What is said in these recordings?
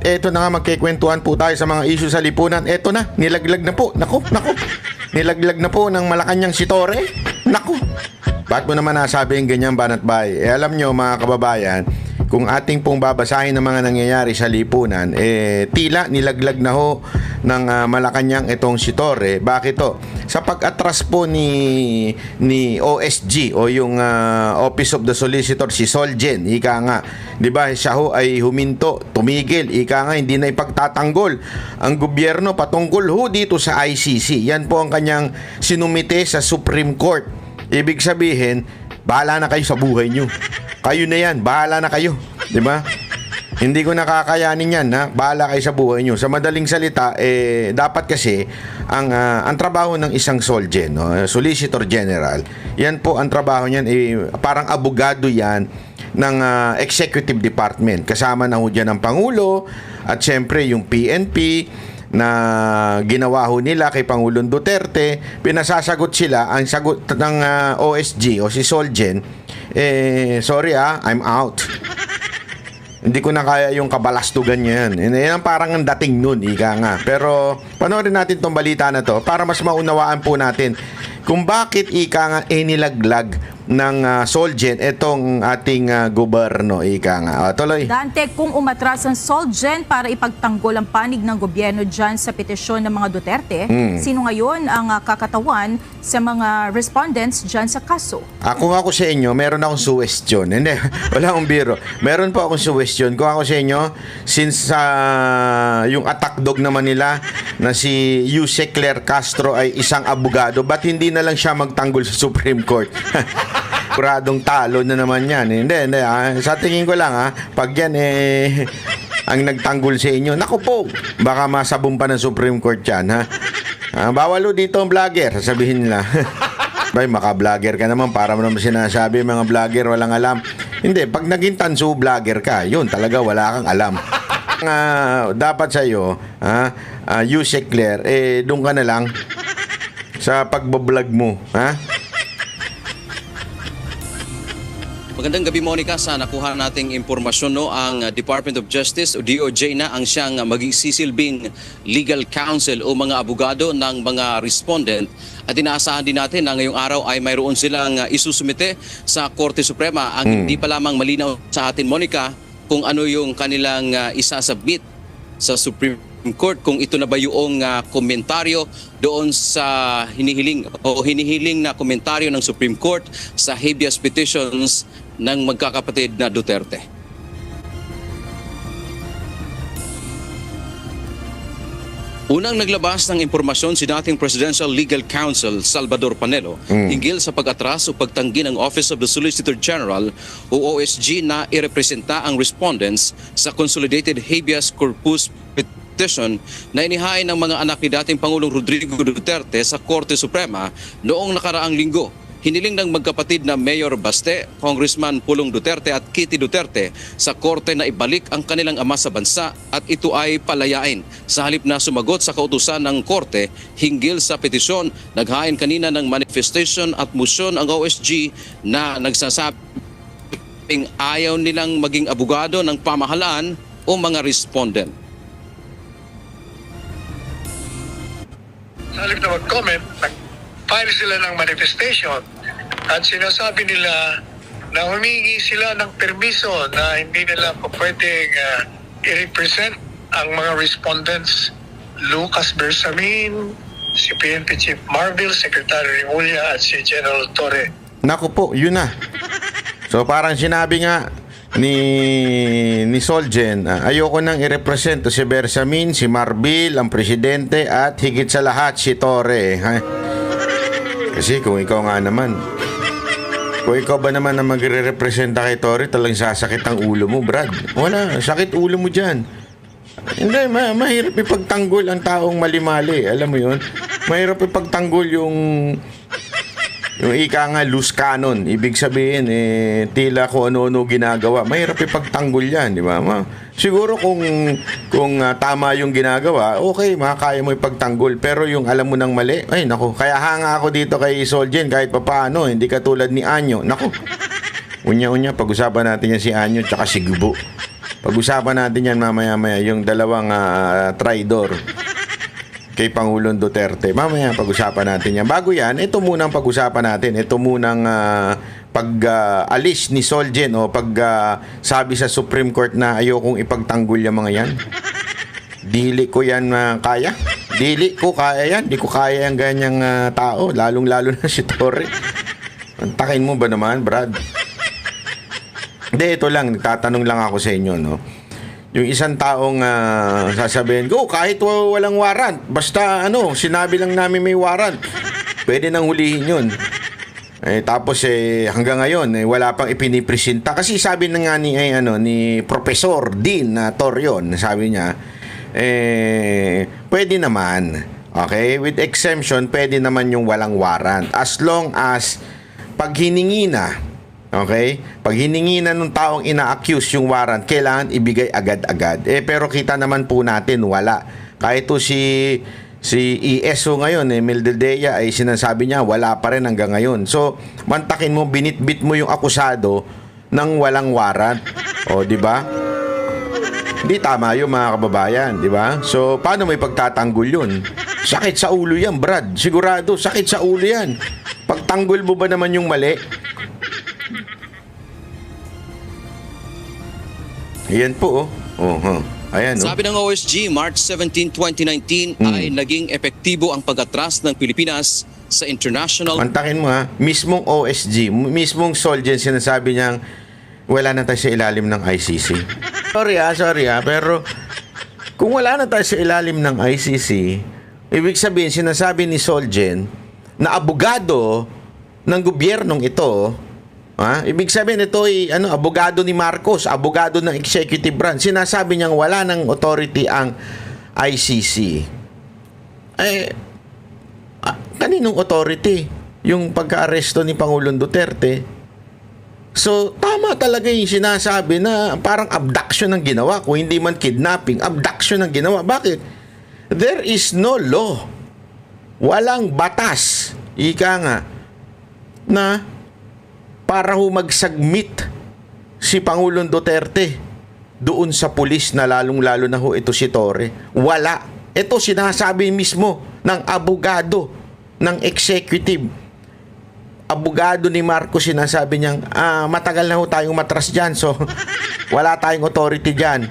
Eto na nga, magkikwentuhan po tayo sa mga issue sa lipunan. Eto na, nilaglag na po. Naku. Nilaglag na po ng Malacanang si Torre. Naku. Bakit mo naman nasabi yung ganyan, Banat Bay? Alam nyo mga kababayan, kung ating pong babasahin ng mga nangyayari sa lipunan, tila nilaglag na ho ng Malacanang itong si Torre. Bakit to? Sa pag-atras po ni OSG o yung Office of the Solicitor, si Solgen, ika nga, di ba, siya ho ay huminto, tumigil, ika nga, hindi na ipagtatanggol ang gobyerno patungkol ho dito sa ICC. Yan po ang kanyang sinumite sa Supreme Court. Ibig sabihin, bahala na kayo sa buhay nyo. Kayo na yan, bahala na kayo, di ba? Hindi ko nakakayanin yan, ha? Bahala kayo sa buhay nyo. Sa madaling salita, dapat kasi ang trabaho ng isang Solgen, no? Solicitor General, yan po ang trabaho niyan, parang abogado yan ng Executive Department. Kasama na ho dyan ang Pangulo at syempre yung PNP na ginawa ho nila kay Pangulong Duterte. Pinasasagot sila, ang sagot ng OSG o si Solgen, sorry I'm out. Hindi ko na kaya yung kabalastugan niya yan. Yan ang parang ang dating nun, ika nga. Pero panoorin natin tong balita na to para mas maunawaan po natin kung bakit ika nga nilaglag ng Solgen itong ating gobyerno, ika nga. Tuloy. Dante, kung umatras ang Solgen para ipagtanggol ang panig ng gobyerno dyan sa petisyon ng mga Duterte, sino ngayon ang kakatawan sa mga respondents dyan sa kaso? Kung ako sa inyo, meron akong suggestion. Hindi, wala akong biro. Meron po akong suggestion. Kung ako sa inyo, since yung attack dog naman nila na si Yusek Claire Castro ay isang abogado, ba't hindi na lang siya magtanggol sa Supreme Court? Kuradong talo na naman yan. Hindi. Sa tingin ko lang, pag yan ang nagtanggol sa inyo, naku po, baka masabong pa ng Supreme Court yan, ha? Bawal o dito ang vlogger, sasabihin nila. Bay, maka-vlogger ka naman, para mo naman sinasabi, mga vlogger walang alam. Hindi, pag naging tanso vlogger ka, yun talaga wala kang alam. Dapat sa'yo, Yusek Claire, doon ka na lang sa pagbablog mo, ha? Magandang gabi, Monica. Sa nakuha nating impormasyon, ang Department of Justice o DOJ na ang siyang magsisilbing legal counsel o mga abogado ng mga respondent. At inaasahan din natin na ngayong araw ay mayroon silang isusumite sa Korte Suprema. Ang hindi pa lamang malinaw sa atin, Monica, kung ano yung kanilang isasubmit sa Supreme Court, kung ito na ba yung komentaryo doon sa hinihiling na komentaryo ng Supreme Court sa habeas petitions ng magkakapatid na Duterte. Unang naglabas ng impormasyon si dating Presidential Legal Counsel Salvador Panelo hinggil sa pag-atras o pagtanggi ng Office of the Solicitor General o OSG na irepresenta ang respondents sa Consolidated Habeas Corpus petition na inihain ng mga anak ni dating Pangulong Rodrigo Duterte sa Korte Suprema noong nakaraang linggo. Hiniling ng magkapatid na Mayor Baste, Congressman Pulong Duterte at Kitty Duterte sa korte na ibalik ang kanilang ama sa bansa at ito ay palayain. Sa halip na sumagot sa kautusan ng korte hinggil sa petisyon, naghain kanina ng manifestation at motion ang OSG na nagsasabing ayaw nilang maging abogado ng pamahalaan o mga respondent. Sa halip na mag-comment, nag-file sila ng manifestation at sinasabi nila na humingi sila ng permiso na hindi nila po pwedeng i-represent ang mga respondents, Lucas Bersamin, si PNP Chief Marvel, Secretary Remulla at si General Torre. Naku po, yun na. So parang sinabi nga ni Solgen, ayoko nang i-represent si Bersamin, si Marbil, ang presidente at higit sa lahat si Torre. Kasi kung ikaw nga naman, kung ikaw ba naman na magre-representa kay Torre, talagang sasakit ang ulo mo, Brad. Wala, sakit ulo mo dyan. Hindi, mahirap ipagtanggol ang taong mali-mali. Alam mo yun? Mahirap ipagtanggol yung ika nga loose cannon. Ibig sabihin, tila kung ano-ano ginagawa. Mahirap ipagtanggol yan, di ba? Siguro kung tama yung ginagawa, okay, makakaya mo ipagtanggol. Pero yung alam mo nang mali, ay naku, kaya hanga ako dito kay Solgen kahit papaano, hindi katulad ni Anyo. Naku, unya-unya, pag-usapan natin yan si Anyo tsaka si Gubo. Pag-usapan natin yan mamaya-maya, yung dalawang traidor kay Pangulong Duterte. Mamaya pag-usapan natin yan. Bago yan, ito munang pag-usapan natin. Ito munang pag-alis ni Solgen o sabi sa Supreme Court na ayokong ipagtanggol yung mga yan. Dili ko yan kaya. Dili ko kaya yan. Di ko kaya yung ganyang tao. Lalong-lalo na si Torre. Antakin mo ba naman, Brad? Hindi, ito lang. Nagtatanong lang ako sa inyo, no? Yung isang taong sasabihin, go, kahit walang warrant. Basta, sinabi lang namin may warrant. Pwede nang hulihin yun. Tapos, hanggang ngayon, wala pang ipinipresenta. Kasi sabi na nga ni Professor Dean Torion, sabi niya, pwede naman. Okay? With exemption, pwede naman yung walang warrant. As long as pag hiningi na, okay? Pag hiningi na nung taong ina-accuse yung warrant, kailangan ibigay agad-agad. Pero kita naman po natin, wala. Kahit to si ESO ngayon, Mildedea, ay sinasabi niya, wala pa rin hanggang ngayon. So, mantakin mo, binitbit mo yung akusado ng walang warrant. O, di ba? Hindi tama yung mga kababayan, di ba? So, paano may pagtatanggol yun? Sakit sa ulo yan, Brad. Sigurado, sakit sa ulo yan. Pagtanggol mo ba naman yung mali? Ayan po, Ayan, Sabi ng OSG, March 17, 2019 ay naging epektibo ang pag-atras ng Pilipinas sa international... Mantakin mo mismong OSG, mismong Solgen, sinasabi niyang wala na tayo sa ilalim ng ICC. Sorry pero kung wala na tayo sa ilalim ng ICC, ibig sabihin, sinasabi ni Solgen na abogado ng gobyernong ito, ibig sabihin ito ay abogado ni Marcos, abogado ng executive branch. Sinasabi niyang wala ng authority ang ICC. Kaninong authority? Yung pagka-aresto ni Pangulong Duterte. So, tama talaga yung sinasabi na parang abduction ang ginawa. Kung hindi man kidnapping, abduction ang ginawa. Bakit? There is no law. Walang batas. Ika nga, na para mag-submit si Pangulong Duterte doon sa pulis na lalong-lalo na ito si Torre. Wala. Ito sinasabi mismo ng abogado ng executive. Abogado ni Marcos, sinasabi niyang matagal na tayong matras dyan, so wala tayong authority dyan.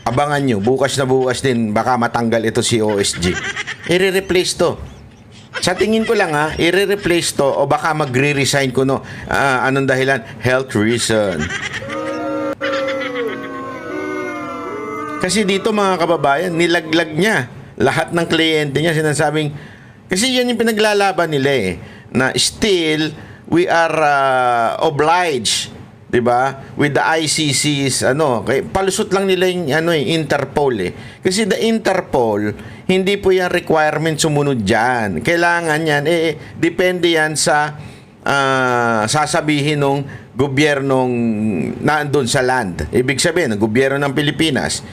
Abangan nyo, bukas na bukas din baka matanggal ito si OSG. I-replace to. Sa tingin ko lang i-replace to o baka magre-resign ko anong dahilan? Health reason. Kasi dito mga kababayan, nilaglag niya lahat ng kliyente niya, sinasabing kasi yan yung pinaglalaban nila na still we are obliged, 'di ba? With the ICC's palusot lang nila yung Interpol Kasi the Interpol, hindi po yan requirement sumunod diyan. Kailangan yan depende yan sa sasabihin ng gobyernong nandoon sa land. Ibig sabihin, ng gobyerno ng Pilipinas,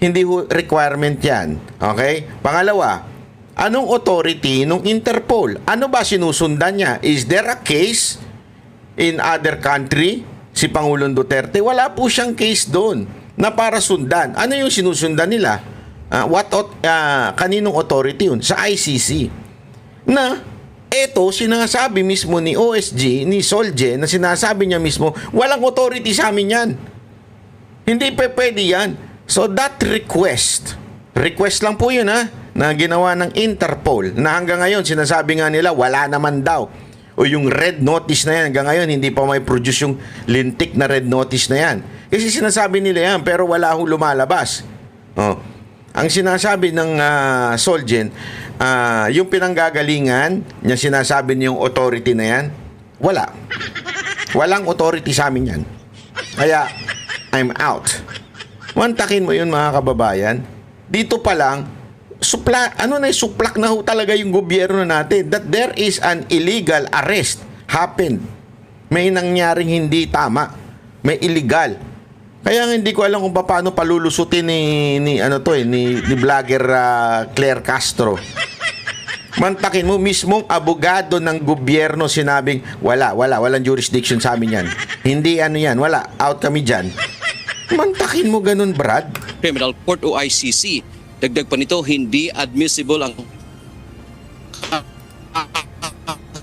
hindi requirement yan. Okay? Pangalawa, anong authority ng Interpol? Ano ba sinusundan niya? Is there a case in other country? Si Pangulong Duterte, wala po siyang case doon na para sundan. Ano yung sinusundan nila? Kaninong authority yun? Sa ICC. Na, eto, sinasabi mismo ni OSG, ni Solgen, na sinasabi niya mismo, walang authority sa amin yan. Hindi pwede yan. So that request lang po yun na ginawa ng Interpol, na hanggang ngayon sinasabi nga nila wala naman daw. O yung red notice na yan, hanggang ngayon hindi pa may produce yung lintik na red notice na yan. Kasi sinasabi nila yan pero wala hong lumalabas. Ang sinasabi ng Solgen, yung pinanggagalingan niya, sinasabi niyong authority na yan, wala. Walang authority sa amin yan. Kaya, I'm out. Mantakin mo yun mga kababayan. Dito pa lang, suplak na ho talaga yung gobyerno natin that there is an illegal arrest happened. May nangyaring hindi tama. May illegal. Kaya hindi ko alam kung paano palulusutin ni vlogger Claire Castro. Mantakin mo, mismong abogado ng gobyerno sinabing, walang jurisdiction sa amin yan. Hindi ano yan, wala, out kami dyan. Mantakin mo ganun, Brad. Criminal Court o ICC. Dagdag pa nito, hindi admissible ang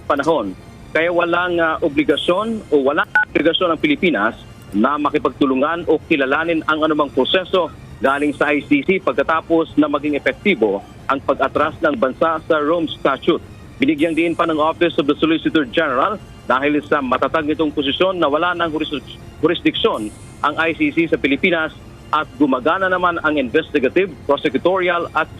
panahon. Kaya walang obligasyon o walang obligasyon ng Pilipinas na makipagtulungan o kilalanin ang anumang proseso galing sa ICC pagkatapos na maging epektibo ang pag-atras ng bansa sa Rome Statute. Binigyang diin pa ng Office of the Solicitor General dahil sa matatag nitong posisyon na wala ng jurisdiksyon ang ICC sa Pilipinas at gumagana naman ang investigative, prosecutorial at